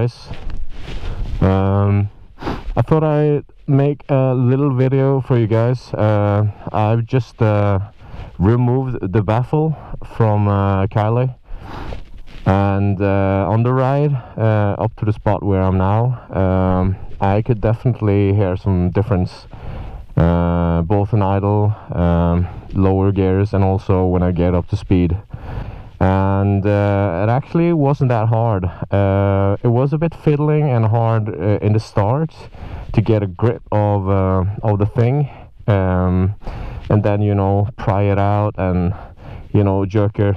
guys. I thought I'd make a little video for you guys. I've just removed the baffle from Kylie, and on the ride up to the spot where I'm now, I could definitely hear some difference, both in idle, lower gears, and also when I get up to speed. And it actually wasn't that hard. It was a bit fiddling and hard in the start to get a grip of the thing, and then, you know, pry it out and, you know, jerk it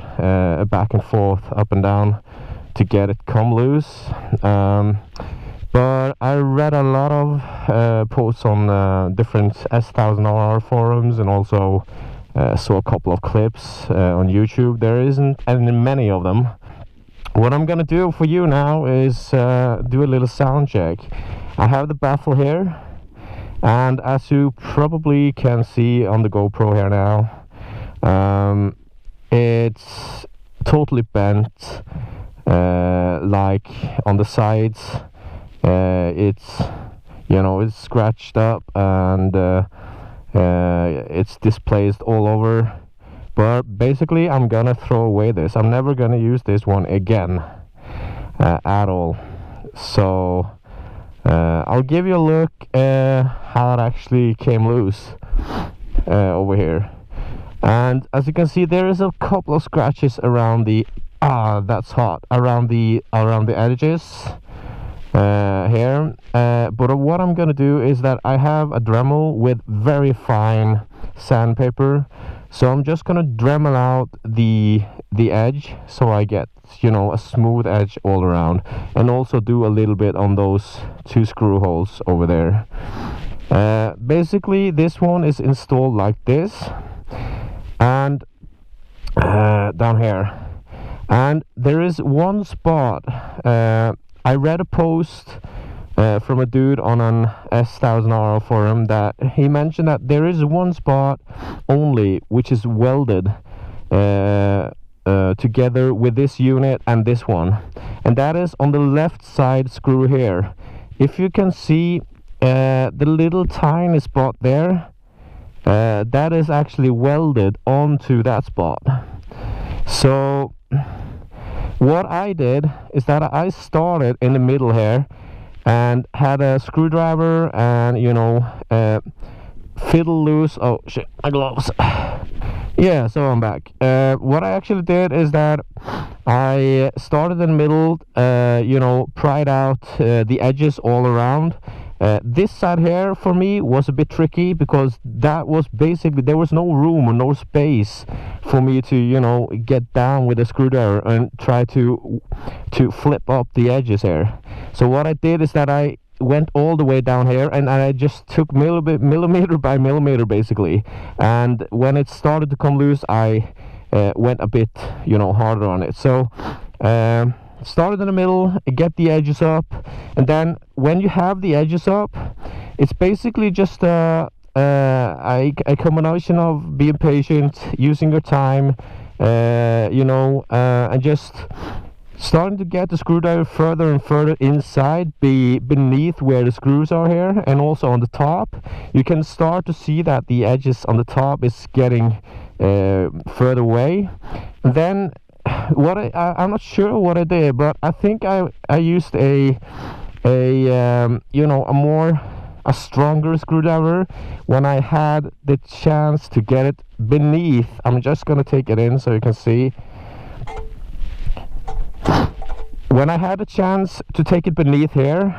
back and forth, up and down, to get it come loose. But I read a lot of posts on different S1000RR forums, and also saw a couple of clips on YouTube. There isn't many of them. What I'm gonna do for you now is do a little sound check. I have the baffle here, and as you probably can see on the GoPro here now, it's totally bent, like on the sides. It's, you know, it's scratched up, and it's displaced all over. But basically I'm gonna throw away this. I'm never gonna use this one again at all. So I'll give you a look how it actually came loose over here. And as you can see, there is a couple of scratches around the that's hot, around the edges here. But what I'm gonna do is that I have a Dremel with very fine sandpaper, so I'm just gonna Dremel out the edge, so I get, you know, a smooth edge all around, and also do a little bit on those two screw holes over there. Basically this one is installed like this, and down here, and there is one spot. I read a post from a dude on an S1000RR forum that he mentioned that there is one spot only which is welded together with this unit and this one, and that is on the left side screw here. If you can see the little tiny spot there, that is actually welded onto that spot. So what I did is that I started in the middle here and had a screwdriver and, you know, fiddle loose. Oh shit, my gloves. Yeah, so I'm back. What I actually did is that I started in the middle, you know, pried out the edges all around. This side here for me was a bit tricky, because that was basically, there was no room or no space for me to, you know, get down with a screwdriver and try to flip up the edges here. So what I did is that I went all the way down here, and I just took millimeter by millimeter basically, and when it started to come loose, I went a bit, you know, harder on it. So started in the middle, get the edges up, and then when you have the edges up, it's basically just a combination of being patient, using your time, you know, and just starting to get the screwdriver further and further inside, beneath where the screws are here, and also on the top. You can start to see that the edges on the top is getting further away. And then what I'm not sure what I did, but I think I used a you know, a stronger screwdriver when I had the chance to get it beneath. I'm just gonna take it in so you can see. When I had a chance to take it beneath here,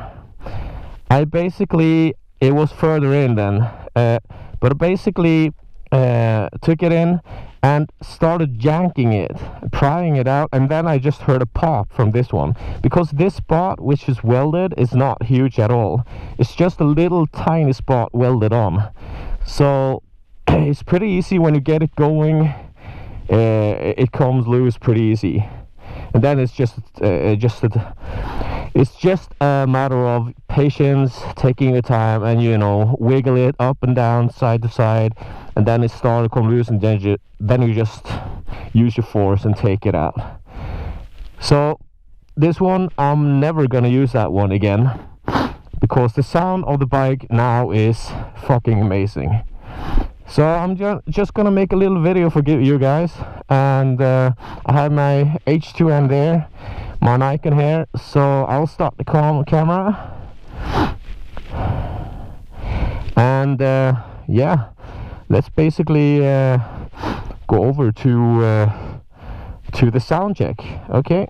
I basically, it was further in then, but basically took it in and started yanking it, prying it out, and then I just heard a pop from this one, because this spot, which is welded, is not huge at all. It's just a little tiny spot welded on. So it's pretty easy when you get it going. It comes loose pretty easy, and then it's just a matter of patience, taking your time, and, you know, wiggle it up and down, side to side, and then it started to come loose, and then you just use your force and take it out. So this one, I'm never gonna use that one again, because the sound of the bike now is fucking amazing. So I'm just gonna make a little video for you guys, and I have my H2N there, my Nikon here, so I'll start the camera, and yeah, let's basically go over to the sound check. Okay.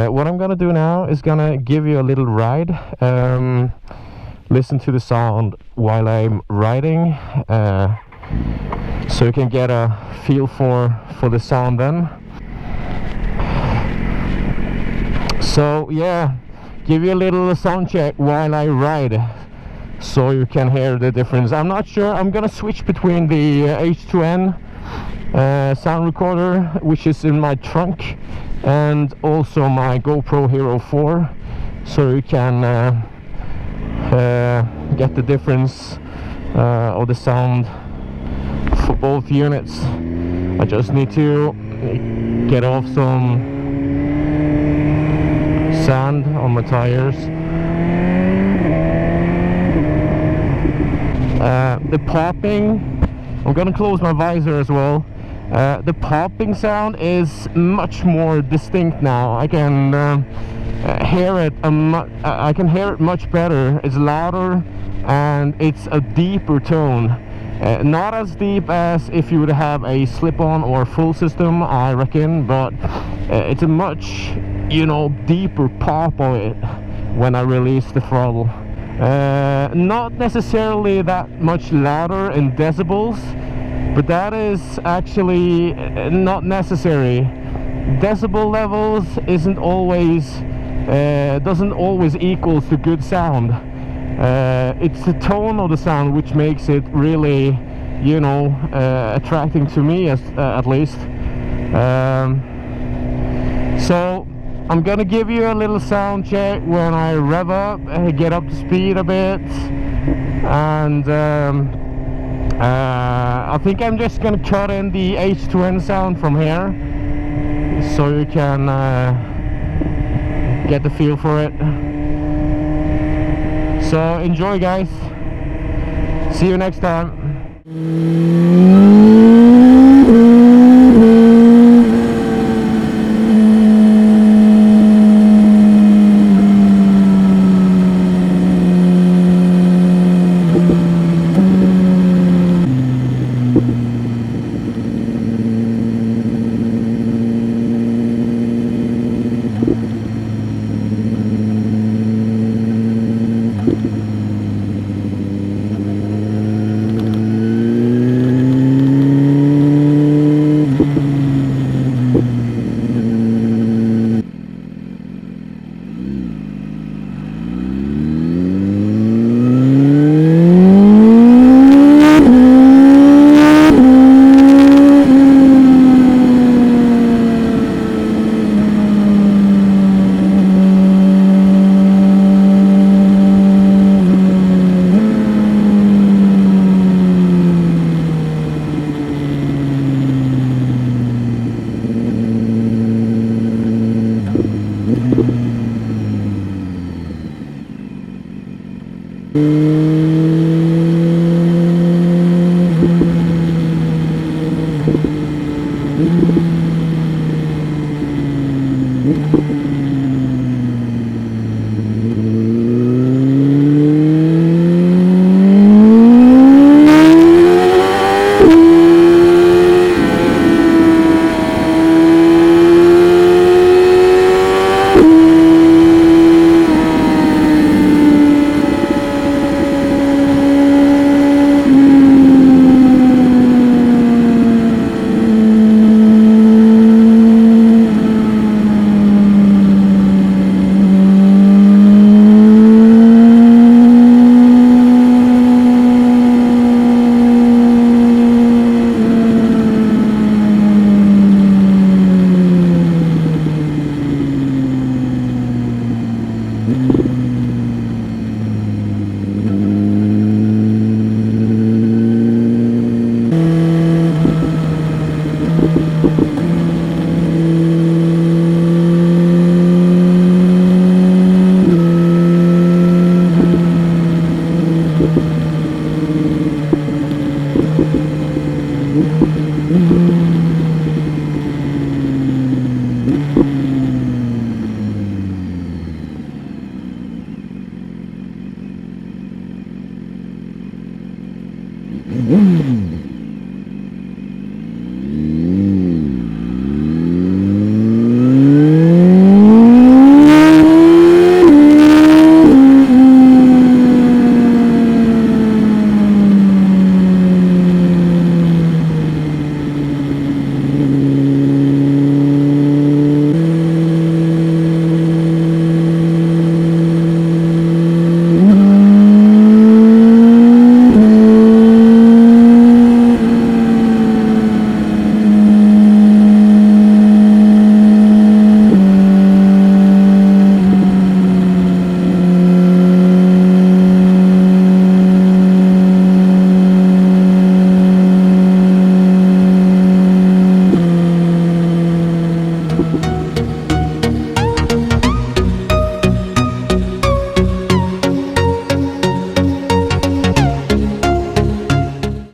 What I'm gonna do now is gonna give you a little ride. Listen to the sound while I'm riding, so you can get a feel for the sound then. So yeah, give you a little sound check while I ride, so you can hear the difference. I'm not sure, I'm gonna switch between the H2N sound recorder, which is in my trunk, and also my GoPro Hero 4, so you can get the difference of the sound for both units. I just need to get off some sand on my tires. The popping, I'm gonna close my visor as well. The popping sound is much more distinct now. I can hear it. I can hear it much better. It's louder and it's a deeper tone. Not as deep as if you would have a slip-on or full system, I reckon, but it's a much, you know, deeper pop of it when I release the throttle. Not necessarily that much louder in decibels, but that is actually not necessary. Decibel levels doesn't always equals to good sound. It's the tone of the sound which makes it really, you know, attracting to me, at least. So I'm gonna give you a little sound check when I rev up, get up to speed a bit, and I think I'm just gonna cut in the H2N sound from here, so you can get the feel for it. So enjoy, guys. See you next time.